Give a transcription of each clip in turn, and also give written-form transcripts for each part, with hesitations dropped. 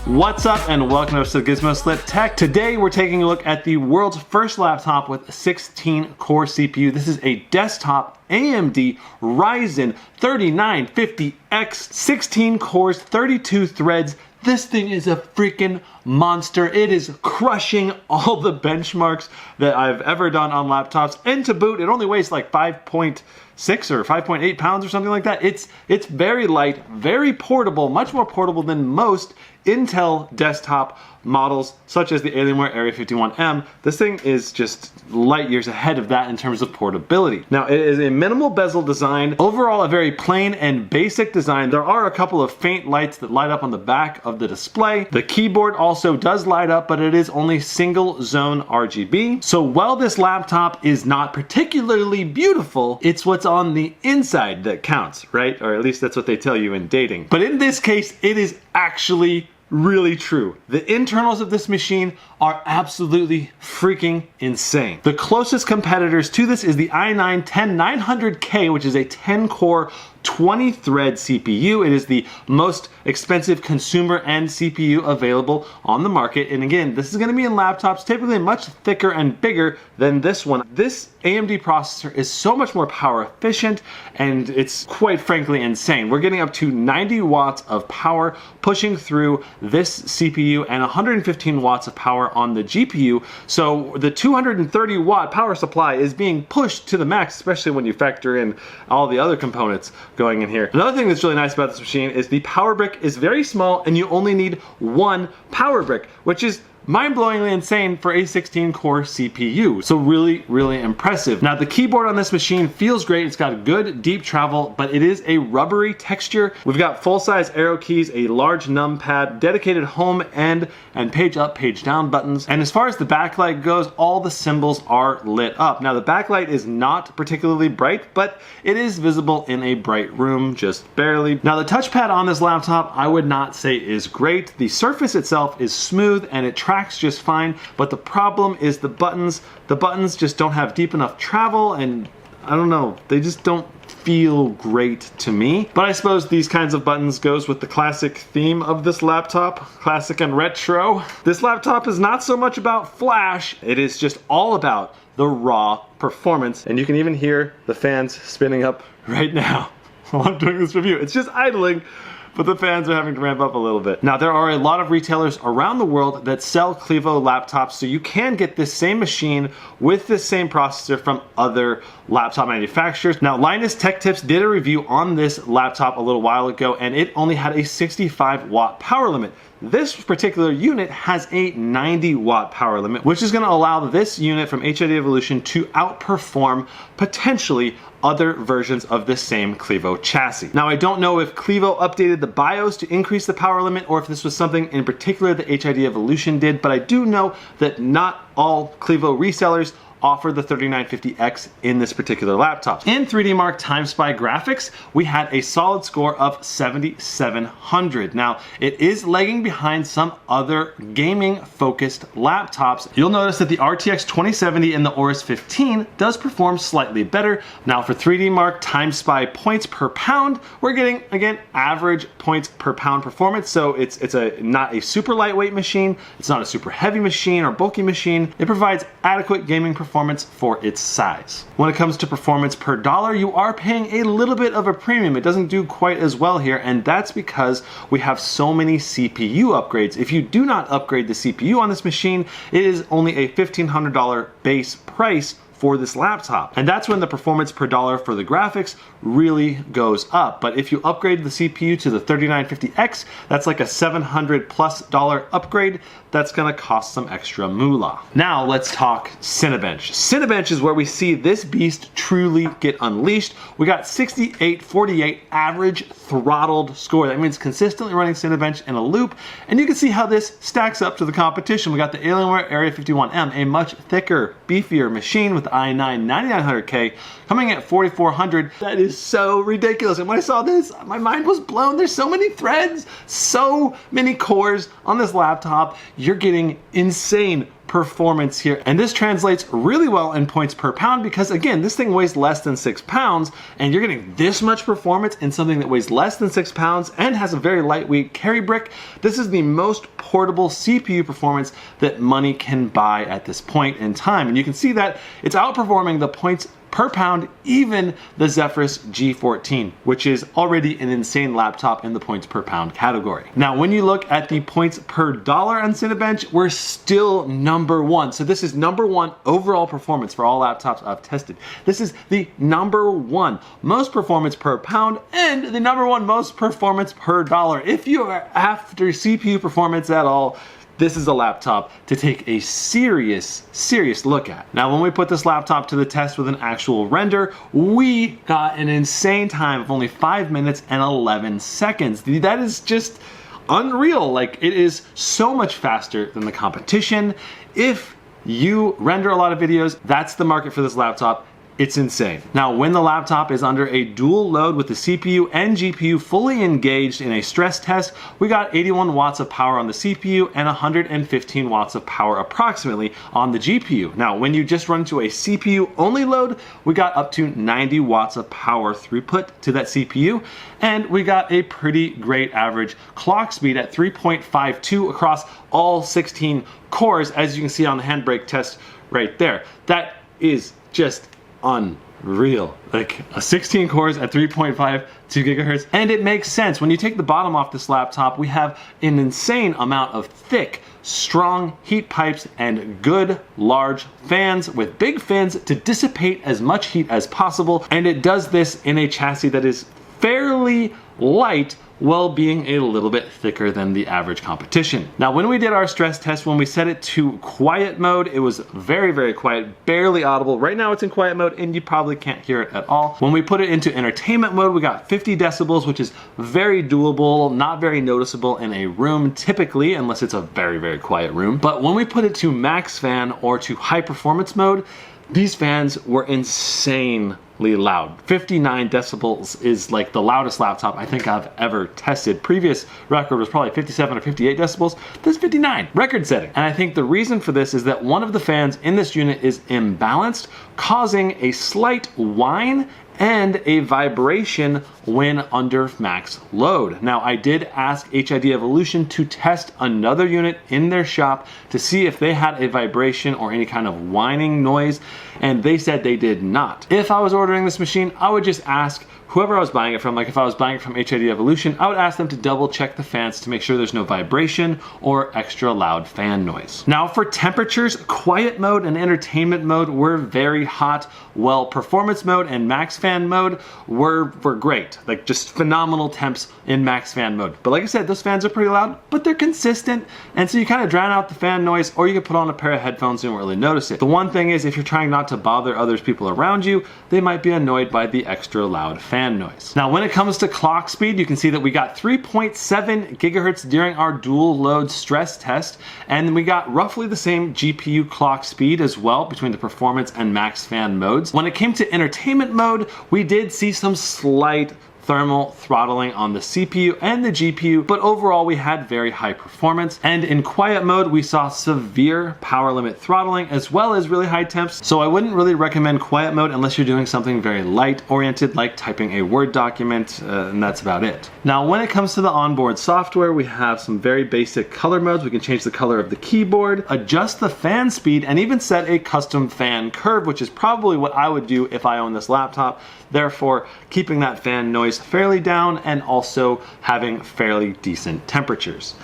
What's up and welcome to GizmoSlipTech. Today we're taking a look at the world's first laptop with a 16-core CPU. This is a desktop AMD Ryzen 3950X, 16 cores, 32 threads. This thing is a freaking monster. It is crushing all the benchmarks that I've ever done on laptops. And to boot, it only weighs like 5.6 or 5.8 pounds or something like that. It's very light, very portable, much more portable than most Intel desktop models such as the Alienware Area 51M. This thing is just light years ahead of that in terms of portability. Now, it is a minimal bezel design. Overall, a very plain and basic design. There are a couple of faint lights that light up on the back of the display. The keyboard also does light up, but it is only single zone RGB. So while this laptop is not particularly beautiful, it's what's on the inside that counts, right? Or at least that's what they tell you in dating. But in this case, it is actually really true. The internals of this machine are absolutely freaking insane. The closest competitors to this is the i9-10900K, which is a 10-core 20-thread CPU. It is the most expensive consumer end CPU available on the market. And again, this is going to be in laptops, typically much thicker and bigger than this one. This AMD processor is so much more power efficient, and it's quite frankly insane. We're getting up to 90 watts of power pushing through this CPU and 115 watts of power on the GPU. So the 230 watt power supply is being pushed to the max, especially when you factor in all the other components going in here. Another thing that's really nice about this machine is the power brick is very small and you only need one power brick, which is mind-blowingly insane for a 16-core CPU. So really, really impressive. Now, the keyboard on this machine feels great. It's got good deep travel, but it is a rubbery texture. We've got full-size arrow keys, a large numpad, dedicated home and page up, page down buttons. And as far as the backlight goes, all the symbols are lit up. Now, the backlight is not particularly bright, but it is visible in a bright room, just barely. Now, the touchpad on this laptop, I would not say is great. The surface itself is smooth and it tracks just fine, but the problem is the buttons. The buttons just don't have deep enough travel, and I don't know, they just don't feel great to me. But I suppose these kinds of buttons goes with the classic theme of this laptop, classic and retro. This laptop is not so much about flash, it is just all about the raw performance, and you can even hear the fans spinning up right now while I'm doing this review. It's just idling, but the fans are having to ramp up a little bit. Now, there are a lot of retailers around the world that sell Clevo laptops, so you can get this same machine with this same processor from other laptop manufacturers. Now, Linus Tech Tips did a review on this laptop a little while ago, and it only had a 65 watt power limit. This particular unit has a 90 watt power limit, which is going to allow this unit from HID Evolution to outperform potentially other versions of the same Clevo chassis. Now, I don't know if Clevo updated the BIOS to increase the power limit or if this was something in particular that HID Evolution did, but I do know that not all Clevo resellers offer the 3950X in this particular laptop. In 3D Mark Time Spy graphics, we had a solid score of 7700. Now, it is lagging behind some other gaming focused laptops. You'll notice that the RTX 2070 and the Aorus 15 does perform slightly better. Now, for 3D Mark Time Spy points per pound, we're getting, again, average points per pound performance. So it's not a super lightweight machine. It's not a super heavy machine or bulky machine. It provides adequate gaming performance for its size. When it comes to performance per dollar, you are paying a little bit of a premium. It doesn't do quite as well here, and that's because we have so many CPU upgrades. If you do not upgrade the CPU on this machine, it is only a $1,500 base price for this laptop. And that's when the performance per dollar for the graphics really goes up. But if you upgrade the CPU to the 3950X, that's like a $700+ upgrade. That's gonna cost some extra moolah. Now let's talk Cinebench. Cinebench is where we see this beast truly get unleashed. We got 6848 average throttled score. That means consistently running Cinebench in a loop. And you can see how this stacks up to the competition. We got the Alienware Area 51M, a much thicker, beefier machine with the i9-9900K coming at 4400. That is so ridiculous. And when I saw this, my mind was blown. There's so many threads, so many cores on this laptop. You're getting insane performance here. And this translates really well in points per pound because, again, this thing weighs less than 6 pounds, and you're getting this much performance in something that weighs less than 6 pounds and has a very lightweight carry brick. This is the most portable CPU performance that money can buy at this point in time. And you can see that it's outperforming the points per pound, even the Zephyrus G14, which is already an insane laptop in the points per pound category. Now, when you look at the points per dollar on Cinebench, we're still #1. So this is #1 overall performance for all laptops I've tested. This is the #1 most performance per pound and the #1 most performance per dollar. If you are after CPU performance at all, this is a laptop to take a serious look at. Now, when we put this laptop to the test with an actual render, we got an insane time of only 5 minutes and 11 seconds. That is just unreal. Like, it is so much faster than the competition. If you render a lot of videos, that's the market for this laptop. It's insane. Now, when the laptop is under a dual load with the CPU and GPU fully engaged in a stress test, we got 81 watts of power on the CPU and 115 watts of power approximately on the GPU. Now, when you just run to a CPU only load, we got up to 90 watts of power throughput to that CPU, and we got a pretty great average clock speed at 3.52 across all 16 cores, as you can see on the handbrake test right there. That is just unreal. Like, 16 cores at 3.52 gigahertz. And it makes sense. When you take the bottom off this laptop, we have an insane amount of thick, strong heat pipes and good large fans with big fins to dissipate as much heat as possible. And it does this in a chassis that is fairly light while being a little bit thicker than the average competition. Now, when we did our stress test, when we set it to quiet mode, it was very quiet, barely audible. Right now it's in quiet mode and you probably can't hear it at all. When we put it into entertainment mode, we got 50 decibels, which is very doable, not very noticeable in a room typically, unless it's a very quiet room. But when we put it to max fan or to high performance mode, these fans were insanely loud. 59 decibels is like the loudest laptop I think I've ever tested. Previous record was probably 57 or 58 decibels. This is 59, record setting. And I think the reason for this is that one of the fans in this unit is imbalanced, causing a slight whine and a vibration when under max load. Now, I did ask HID Evolution to test another unit in their shop to see if they had a vibration or any kind of whining noise, and they said they did not. If I was ordering this machine, I would just ask whoever I was buying it from, like if I was buying it from HID Evolution, I would ask them to double check the fans to make sure there's no vibration or extra loud fan noise. Now, for temperatures, quiet mode and entertainment mode were very hot, while performance mode and max fan mode were great. Like, just phenomenal temps in max fan mode. But like I said, those fans are pretty loud, but they're consistent, and so you kind of drown out the fan noise, or you can put on a pair of headphones and really notice it. The one thing is, if you're trying not to bother other people around you, they might be annoyed by the extra loud fan noise. Now, when it comes to clock speed, you can see that we got 3.7 gigahertz during our dual load stress test, and we got roughly the same GPU clock speed as well between the performance and max fan modes. When it came to entertainment mode, we did see some slight thermal throttling on the CPU and the GPU, but overall we had very high performance. And in quiet mode, we saw severe power limit throttling as well as really high temps. So I wouldn't really recommend quiet mode unless you're doing something very light oriented, like typing a Word document, and that's about it. Now, when it comes to the onboard software, we have some very basic color modes. We can change the color of the keyboard, adjust the fan speed, and even set a custom fan curve, which is probably what I would do if I own this laptop. Therefore, keeping that fan noise fairly down and also having fairly decent temperatures.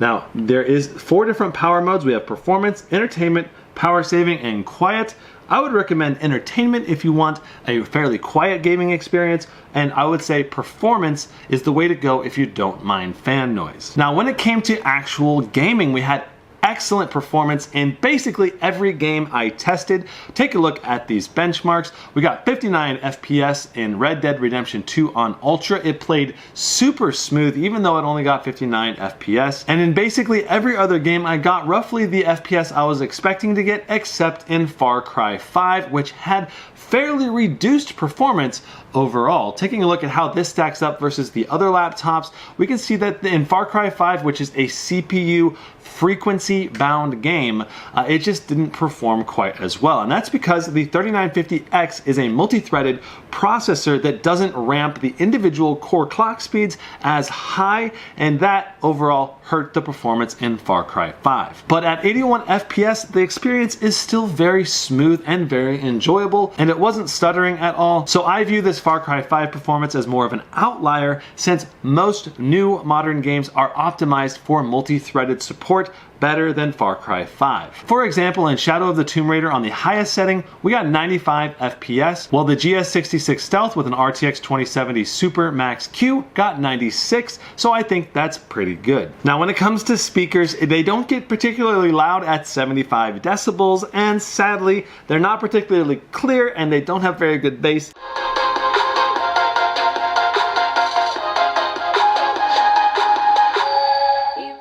Now, there is 4 different power modes. We have performance, entertainment, power saving, and quiet. I would recommend entertainment if you want a fairly quiet gaming experience, and I would say performance is the way to go if you don't mind fan noise. Now, when it came to actual gaming, we had excellent performance in basically every game I tested. Take a look at these benchmarks. We got 59 FPS in Red Dead Redemption 2 on Ultra. It played super smooth even though it only got 59 FPS. And in basically every other game, I got roughly the FPS I was expecting to get, except in Far Cry 5, which had fairly reduced performance, overall. Taking a look at how this stacks up versus the other laptops, we can see that in Far Cry 5, which is a CPU frequency bound game, it just didn't perform quite as well. And that's because the 3950X is a multi-threaded processor that doesn't ramp the individual core clock speeds as high, and that overall hurt the performance in Far Cry 5. But at 81 FPS, the experience is still very smooth and very enjoyable, and it wasn't stuttering at all. So I view this Far Cry 5 performance as more of an outlier, since most new modern games are optimized for multi-threaded support better than Far Cry 5. For example, in Shadow of the Tomb Raider on the highest setting, we got 95 FPS, while the GS66 Stealth with an RTX 2070 Super Max Q got 96, so I think that's pretty good. Now when it comes to speakers, they don't get particularly loud at 75 decibels, and sadly, they're not particularly clear and they don't have very good bass.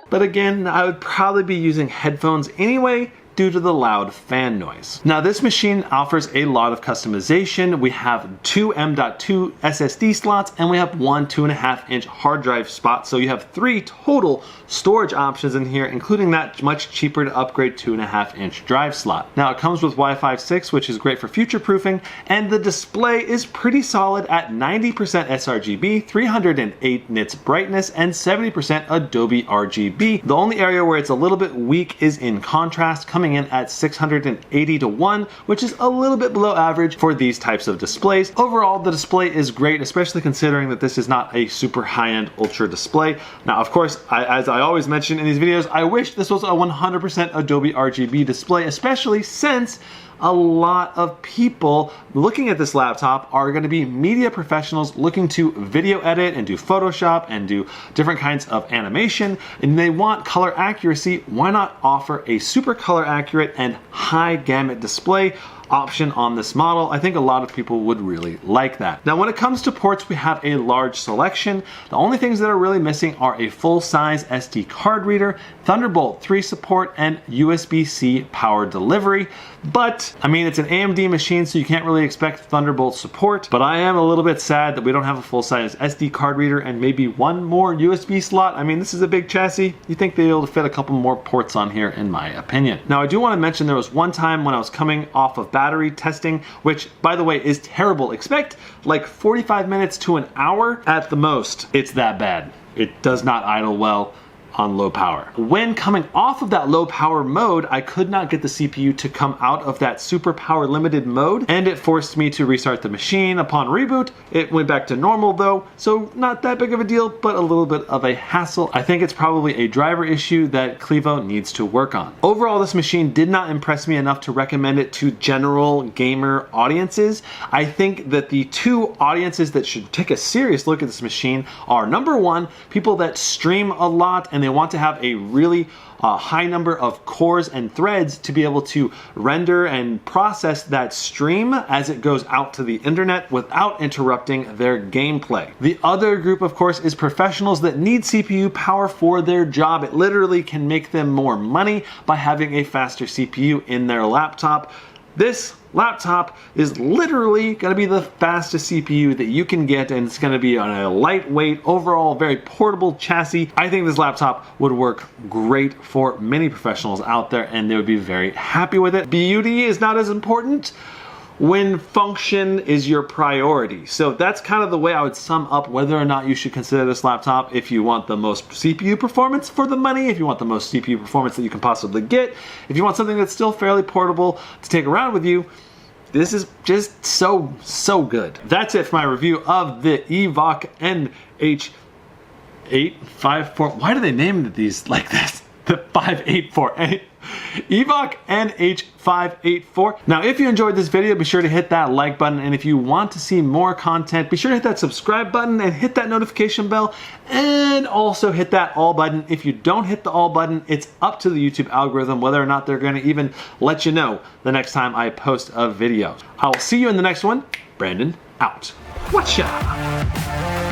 But again, I would probably be using headphones anyway due to the loud fan noise. Now this machine offers a lot of customization. We have two M.2 SSD slots and we have one 2.5-inch hard drive spot. So you have 3 total storage options in here, including that much cheaper to upgrade 2.5-inch drive slot. Now it comes with Wi-Fi 6, which is great for future proofing, and the display is pretty solid at 90% sRGB, 308 nits brightness, and 70% Adobe RGB. The only area where it's a little bit weak is in contrast, coming in at 680:1, which is a little bit below average for these types of displays. Overall, the display is great, especially considering that this is not a super high-end ultra display. Now, of course, as I always mention in these videos, I wish this was a 100% Adobe RGB display, especially since a lot of people looking at this laptop are going to be media professionals looking to video edit and do Photoshop and do different kinds of animation, and they want color accuracy. Why not offer a super color accurate and high gamut display option on this model? I think a lot of people would really like that. Now when it comes to ports, we have a large selection. The only things that are really missing are a full-size SD card reader, Thunderbolt 3 support, and USB-C power delivery. But I mean, it's an AMD machine, so you can't really expect Thunderbolt support, but I am a little bit sad that we don't have a full-size SD card reader and maybe one more USB slot. I mean, this is a big chassis. You think they'd be able to fit a couple more ports on here, in my opinion. Now I do want to mention there was one time when I was coming off of battery testing, which by the way is terrible. Expect like 45 minutes to an hour at the most. It's that bad. It does not idle well on low power. When coming off of that low power mode, I could not get the CPU to come out of that super power limited mode, and it forced me to restart the machine. Upon reboot, it went back to normal though, so not that big of a deal, but a little bit of a hassle. I think it's probably a driver issue that Clevo needs to work on. Overall, this machine did not impress me enough to recommend it to general gamer audiences. I think that the two audiences that should take a serious look at this machine are, number one, people that stream a lot and they want to have a really high number of cores and threads to be able to render and process that stream as it goes out to the internet without interrupting their gameplay. The other group, of course, is professionals that need CPU power for their job. It literally can make them more money by having a faster CPU in their laptop. This laptop is literally going to be the fastest CPU that you can get, and it's going to be on a lightweight, overall very portable chassis. I think this laptop would work great for many professionals out there, and they would be very happy with it. Beauty is not as important when function is your priority. So that's kind of the way I would sum up whether or not you should consider this laptop. If you want the most CPU performance for the money, if you want the most CPU performance that you can possibly get, if you want something that's still fairly portable to take around with you, this is just so good. That's it for my review of the EVOC NH584. Why do they name these like this? The 584. EVOC NH584. Now, if you enjoyed this video, be sure to hit that like button, and if you want to see more content, be sure to hit that subscribe button and hit that notification bell, and also hit that all button. If you don't hit the all button, it's up to the YouTube algorithm whether or not they're going to even let you know the next time I post a video. I'll see you in the next one. Brandon out. Watcha!